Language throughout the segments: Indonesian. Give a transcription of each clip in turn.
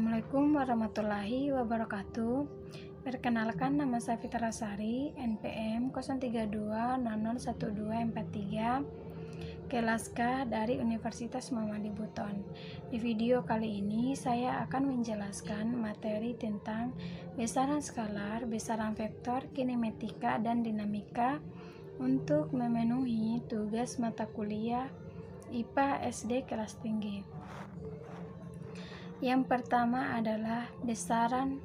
Assalamualaikum warahmatullahi wabarakatuh. Perkenalkan, nama saya Fitra Sari, NPM 0320011243, kelas K dari Universitas Muhammadiyah Buton. Di video kali ini saya akan menjelaskan materi tentang besaran skalar, besaran vektor, kinematika, dan dinamika untuk memenuhi tugas mata kuliah IPA SD kelas tinggi. Yang pertama adalah besaran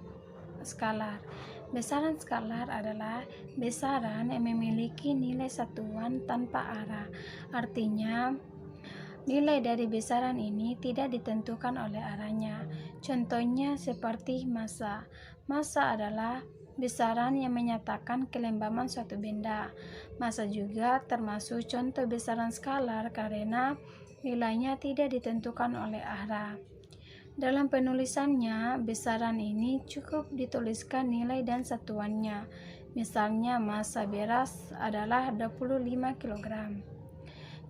skalar. Besaran skalar adalah besaran yang memiliki nilai satuan tanpa arah. Artinya, nilai dari besaran ini tidak ditentukan oleh arahnya. Contohnya seperti massa. Massa adalah besaran yang menyatakan kelembaban suatu benda. Massa juga termasuk contoh besaran skalar karena nilainya tidak ditentukan oleh arah. Dalam penulisannya, besaran ini cukup dituliskan nilai dan satuannya. Misalnya, massa beras adalah 25 kg.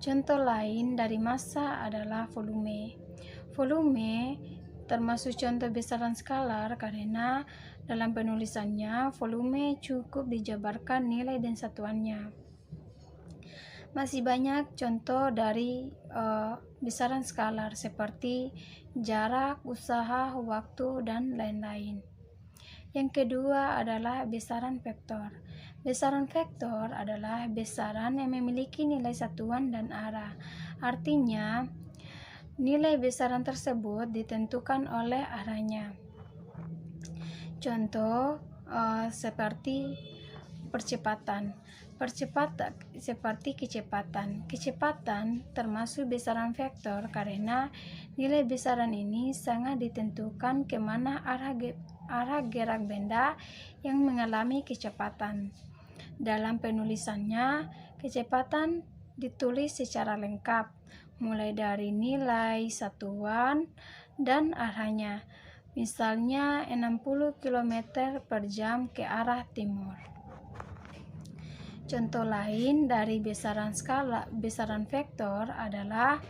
Contoh lain dari massa adalah volume. Volume termasuk contoh besaran skalar karena dalam penulisannya, volume cukup dijabarkan nilai dan satuannya. Masih banyak contoh dari besaran skalar seperti jarak, usaha, waktu, dan lain-lain. Yang kedua adalah besaran vektor. Besaran vektor adalah besaran yang memiliki nilai satuan dan arah. Artinya, nilai besaran tersebut ditentukan oleh arahnya. Contoh seperti percepatan seperti kecepatan. Kecepatan termasuk besaran vektor karena nilai besaran ini sangat ditentukan kemana arah gerak benda yang mengalami kecepatan. Dalam penulisannya, kecepatan ditulis secara lengkap, mulai dari nilai satuan dan arahnya. Misalnya 60 km per jam ke arah timur. Contoh lain dari besaran vektor adalah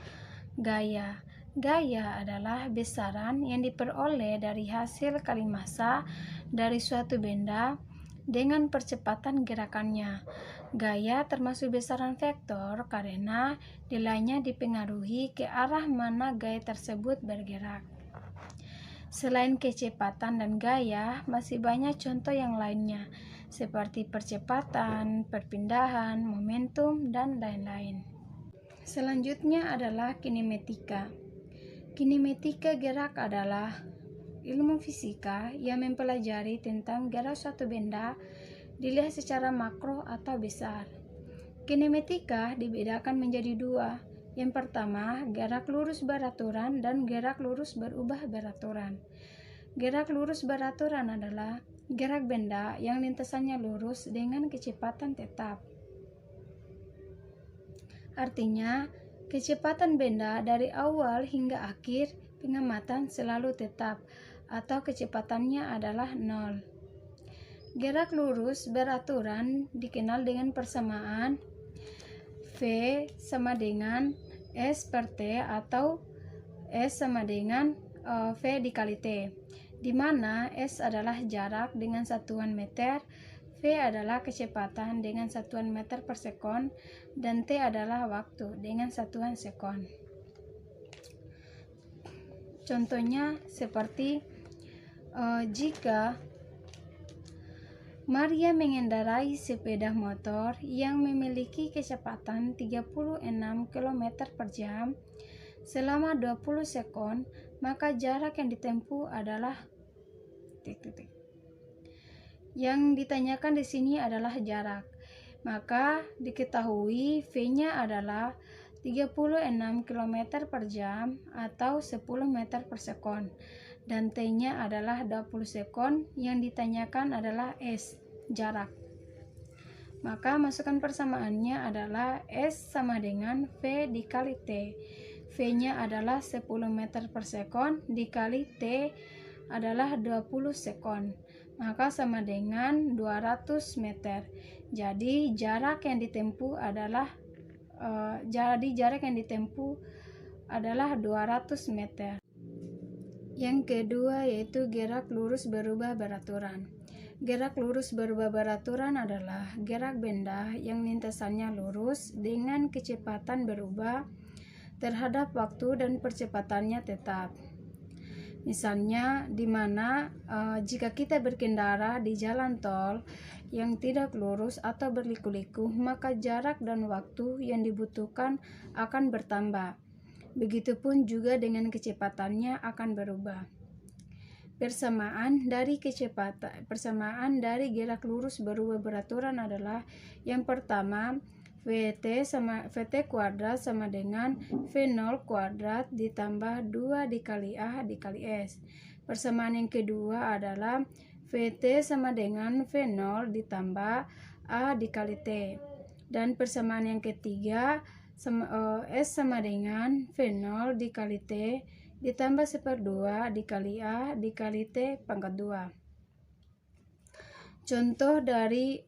gaya. Gaya adalah besaran yang diperoleh dari hasil kali massa dari suatu benda dengan percepatan gerakannya. Gaya termasuk besaran vektor karena nilainya dipengaruhi ke arah mana gaya tersebut bergerak. Selain kecepatan dan gaya, masih banyak contoh yang lainnya, seperti percepatan, perpindahan, momentum, dan lain-lain. Selanjutnya adalah kinematika. Kinematika gerak adalah ilmu fisika yang mempelajari tentang gerak suatu benda dilihat secara makro atau besar. Kinematika dibedakan menjadi dua. Yang pertama, gerak lurus beraturan dan gerak lurus berubah beraturan. Gerak lurus beraturan adalah gerak benda yang lintasannya lurus dengan kecepatan tetap. Artinya, kecepatan benda dari awal hingga akhir pengamatan selalu tetap atau kecepatannya adalah 0. Gerak lurus beraturan dikenal dengan persamaan V sama dengan S per T atau S sama dengan V dikali T, di mana S adalah jarak dengan satuan meter, V adalah kecepatan dengan satuan meter per sekon, dan T adalah waktu dengan satuan sekon. Contohnya seperti jika Maria mengendarai sepeda motor yang memiliki kecepatan 36 km per jam selama 20 sekon, maka jarak yang ditempuh adalah Yang ditanyakan di sini adalah jarak. Maka diketahui V-nya adalah 36 km per jam atau 10 meter per sekon. Dan T-nya adalah 20 sekon, yang ditanyakan adalah S, jarak. Maka masukkan persamaannya adalah S sama dengan V dikali T. V-nya adalah 10 meter per sekon dikali T adalah 20 sekon. Maka sama dengan 200 meter. Jadi jarak yang ditempuh adalah 200 meter. Yang kedua yaitu gerak lurus berubah beraturan. Gerak lurus berubah beraturan adalah gerak benda yang lintasannya lurus dengan kecepatan berubah terhadap waktu dan percepatannya tetap. Misalnya, di mana jika kita berkendara di jalan tol yang tidak lurus atau berliku-liku, maka jarak dan waktu yang dibutuhkan akan bertambah. Begitupun juga dengan kecepatannya akan berubah. Persamaan dari gerak lurus berubah beraturan adalah yang pertama, VT kuadrat sama dengan V0 kuadrat ditambah 2 dikali A dikali S. Persamaan yang kedua adalah VT sama dengan V0 ditambah A dikali T. Dan persamaan yang ketiga, S sama dengan V0 dikali T ditambah 1/2 dikali A dikali T pangkat 2. Contoh dari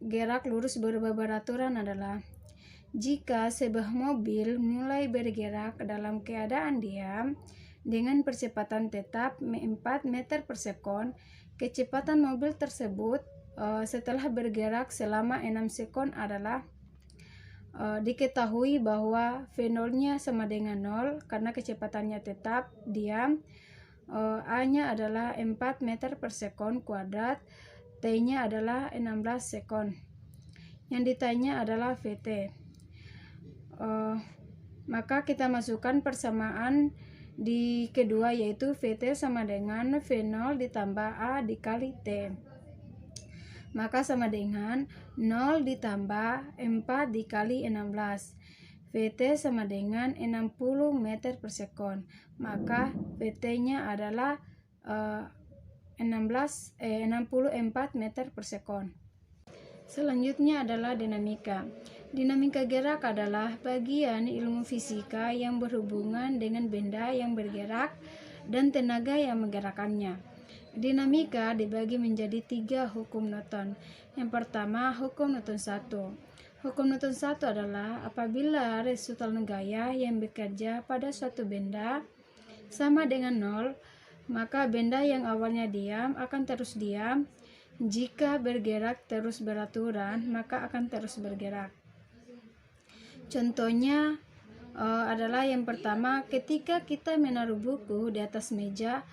gerak lurus berubah beraturan adalah jika sebuah mobil mulai bergerak dalam keadaan diam dengan percepatan tetap 4 meter per sekon, kecepatan mobil tersebut setelah bergerak selama 6 sekon adalah diketahui bahwa V0-nya sama dengan 0 karena kecepatannya tetap diam. A-nya adalah 4 meter per sekon kuadrat, T-nya adalah 16 sekon. Yang ditanya adalah VT. Maka kita masukkan persamaan di kedua yaitu VT sama dengan V0 ditambah A dikali T. Maka sama dengan 0 ditambah 4 dikali 16. VT sama dengan 60 meter per sekon. Maka VT-nya adalah 64 meter per sekon. Selanjutnya adalah dinamika. Dinamika gerak adalah bagian ilmu fisika yang berhubungan dengan benda yang bergerak dan tenaga yang menggerakkannya. Dinamika dibagi menjadi 3 hukum Newton. Yang pertama, hukum Newton 1. Hukum Newton 1 adalah apabila resultan gaya yang bekerja pada suatu benda sama dengan 0, maka benda yang awalnya diam akan terus diam. Jika bergerak terus beraturan, maka akan terus bergerak. Contohnya adalah yang pertama, ketika kita menaruh buku di atas meja,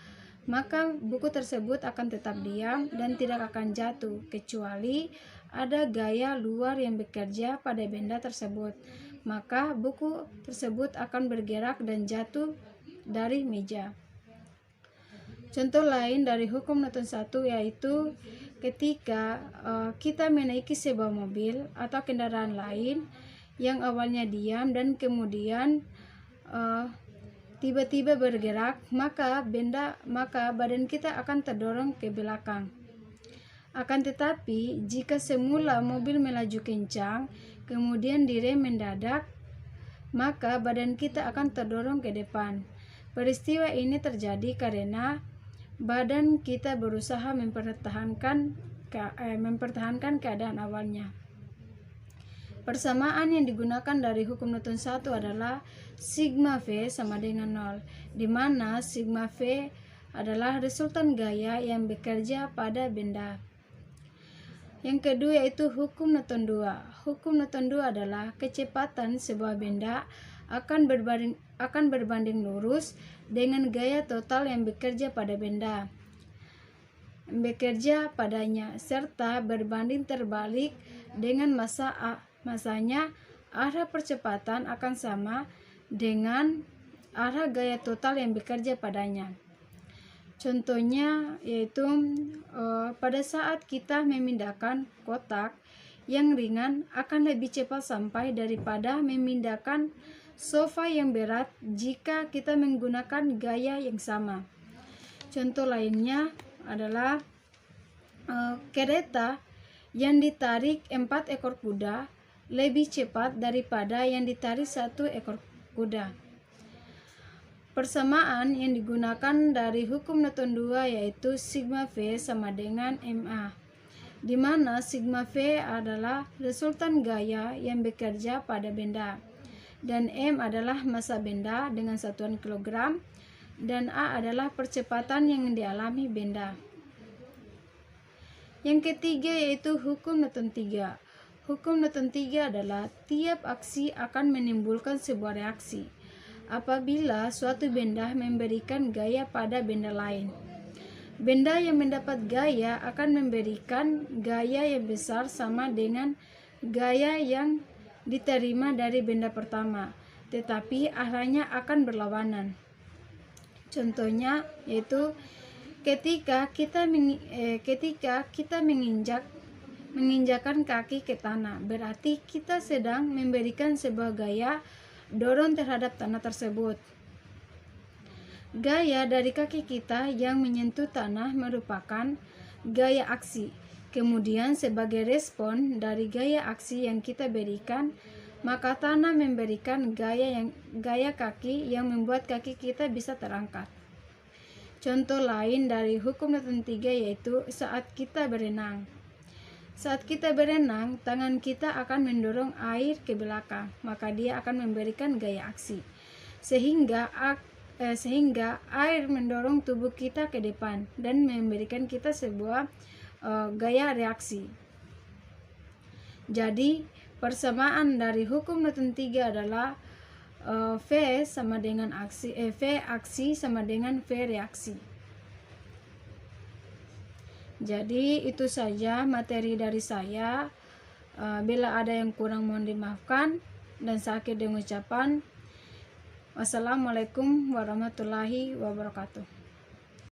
maka buku tersebut akan tetap diam dan tidak akan jatuh, kecuali ada gaya luar yang bekerja pada benda tersebut. Maka buku tersebut akan bergerak dan jatuh dari meja. Contoh lain dari hukum Newton 1 yaitu ketika kita menaiki sebuah mobil atau kendaraan lain yang awalnya diam dan kemudian tiba-tiba bergerak, maka badan kita akan terdorong ke belakang. Akan tetapi jika semula mobil melaju kencang kemudian direm mendadak, maka badan kita akan terdorong ke depan. Peristiwa ini terjadi karena badan kita berusaha mempertahankan keadaan awalnya. Persamaan yang digunakan dari hukum Newton 1 adalah sigma V sama dengan 0, di mana sigma V adalah resultan gaya yang bekerja pada benda. Yang kedua yaitu hukum Newton 2. Hukum Newton 2 adalah kecepatan sebuah benda akan berbanding lurus dengan gaya total yang bekerja pada benda bekerja padanya serta berbanding terbalik dengan masanya. Arah percepatan akan sama dengan arah gaya total yang bekerja padanya. Contohnya yaitu pada saat kita memindahkan kotak yang ringan akan lebih cepat sampai daripada memindahkan sofa yang berat jika kita menggunakan gaya yang sama. Contoh lainnya adalah kereta yang ditarik 4 ekor kuda lebih cepat daripada yang ditarik 1 ekor kuda. Persamaan yang digunakan dari hukum Newton 2 yaitu sigma V sama dengan ma, di mana sigma V adalah resultan gaya yang bekerja pada benda dan m adalah massa benda dengan satuan kilogram. dan A adalah percepatan yang dialami benda. Yang ketiga yaitu hukum Newton 3. Hukum Newton 3 adalah tiap aksi akan menimbulkan sebuah reaksi apabila suatu benda memberikan gaya pada benda lain. Benda yang mendapat gaya akan memberikan gaya yang besar sama dengan gaya yang diterima dari benda pertama, tetapi arahnya akan berlawanan. Contohnya yaitu ketika kita menginjakkan kaki ke tanah, berarti kita sedang memberikan sebuah gaya dorong terhadap tanah tersebut. Gaya dari kaki kita yang menyentuh tanah merupakan gaya aksi. Kemudian sebagai respon dari gaya aksi yang kita berikan, maka tanah memberikan gaya kaki yang membuat kaki kita bisa terangkat. Contoh lain dari hukum Newton 3 yaitu saat kita berenang. Saat kita berenang, tangan kita akan mendorong air ke belakang, maka dia akan memberikan gaya aksi. Sehingga air mendorong tubuh kita ke depan dan memberikan kita sebuah gaya reaksi. Jadi, persamaan dari hukum Newton 3 adalah V sama dengan V aksi sama dengan V reaksi. Jadi itu saja materi dari saya. Bila ada yang kurang mohon dimaafkan, dan saya akhiri dengan ucapan wassalamualaikum warahmatullahi wabarakatuh.